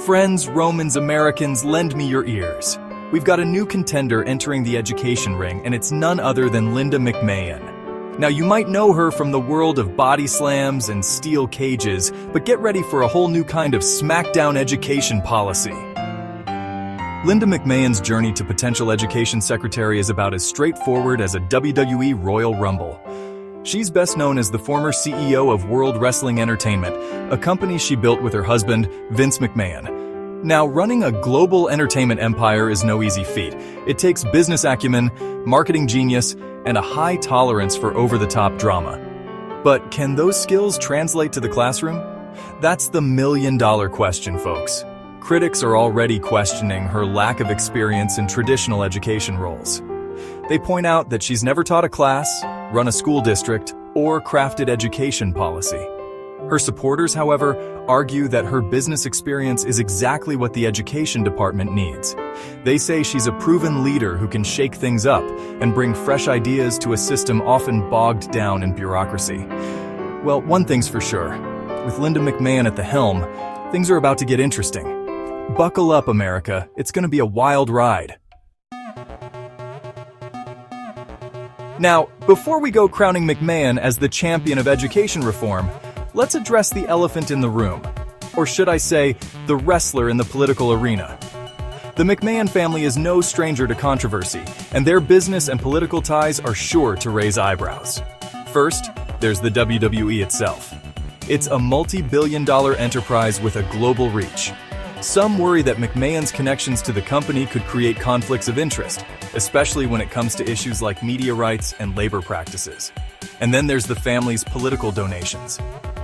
Friends, Romans, Americans, lend me your ears. We've got a new contender entering the education ring, and it's none other than Linda McMahon. Now, you might know her from the world of body slams and steel cages, but get ready for a whole new kind of smackdown education policy. Linda McMahon's journey to potential education secretary is about as straightforward as a WWE Royal Rumble. She's best known as the former CEO of World Wrestling Entertainment, a company she built with her husband, Vince McMahon. Now, running a global entertainment empire is no easy feat. It takes business acumen, marketing genius, and a high tolerance for over-the-top drama. But can those skills translate to the classroom? That's the million-dollar question, folks. Critics are already questioning her lack of experience in traditional education roles. They point out that she's never taught a class, run a school district, or crafted education policy. Her supporters, however, argue that her business experience is exactly what the education department needs. They say she's a proven leader who can shake things up and bring fresh ideas to a system often bogged down in bureaucracy. Well, one thing's for sure. With Linda McMahon at the helm, things are about to get interesting. Buckle up, America. It's going to be a wild ride. Now, before we go crowning McMahon as the champion of education reform, let's address the elephant in the room. Or should I say, the wrestler in the political arena. The McMahon family is no stranger to controversy, and their business and political ties are sure to raise eyebrows. First, there's the WWE itself. It's a multi-billion-dollar enterprise with a global reach. Some worry that McMahon's connections to the company could create conflicts of interest, especially when it comes to issues like media rights and labor practices. And then there's the family's political donations.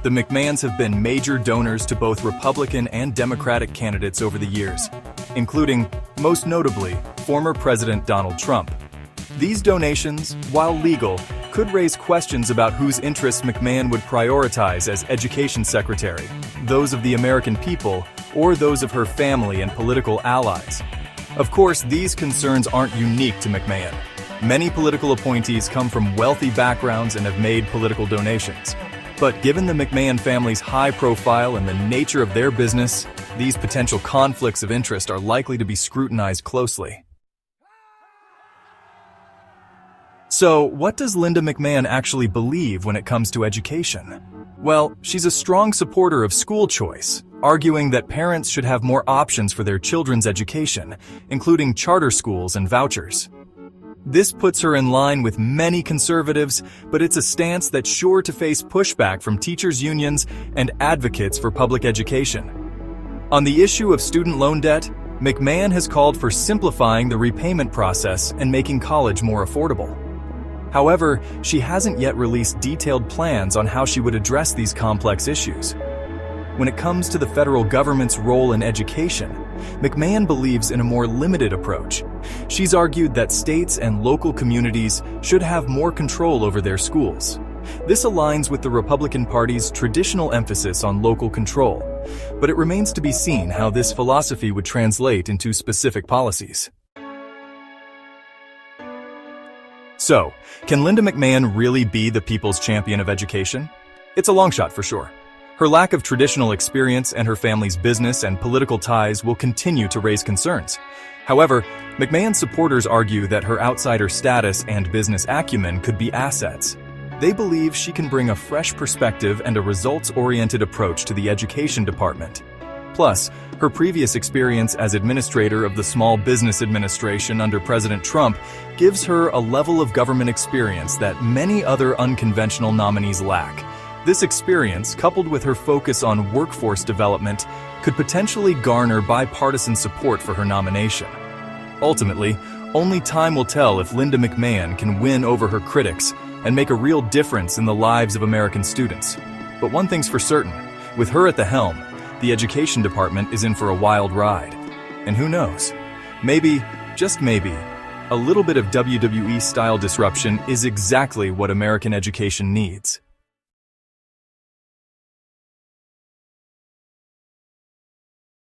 The McMahons have been major donors to both Republican and Democratic candidates over the years, including, most notably, former President Donald Trump. These donations, while legal, could raise questions about whose interests McMahon would prioritize as education secretary, those of the American people or those of her family and political allies. Of course, these concerns aren't unique to McMahon. Many political appointees come from wealthy backgrounds and have made political donations. But given the McMahon family's high profile and the nature of their business, these potential conflicts of interest are likely to be scrutinized closely. So, what does Linda McMahon actually believe when it comes to education? Well, she's a strong supporter of school choice, arguing that parents should have more options for their children's education, including charter schools and vouchers. This puts her in line with many conservatives, but it's a stance that's sure to face pushback from teachers' unions and advocates for public education. On the issue of student loan debt, McMahon has called for simplifying the repayment process and making college more affordable. However, she hasn't yet released detailed plans on how she would address these complex issues. When it comes to the federal government's role in education, McMahon believes in a more limited approach. She's argued that states and local communities should have more control over their schools. This aligns with the Republican Party's traditional emphasis on local control, but it remains to be seen how this philosophy would translate into specific policies. So, can Linda McMahon really be the people's champion of education? It's a long shot for sure. Her lack of traditional experience and her family's business and political ties will continue to raise concerns. However, McMahon's supporters argue that her outsider status and business acumen could be assets. They believe she can bring a fresh perspective and a results-oriented approach to the education department. Plus, her previous experience as administrator of the Small Business Administration under President Trump gives her a level of government experience that many other unconventional nominees lack. This experience, coupled with her focus on workforce development, could potentially garner bipartisan support for her nomination. Ultimately, only time will tell if Linda McMahon can win over her critics and make a real difference in the lives of American students. But one thing's for certain, with her at the helm, the education department is in for a wild ride. And who knows? Maybe, just maybe, a little bit of WWE-style disruption is exactly what American education needs.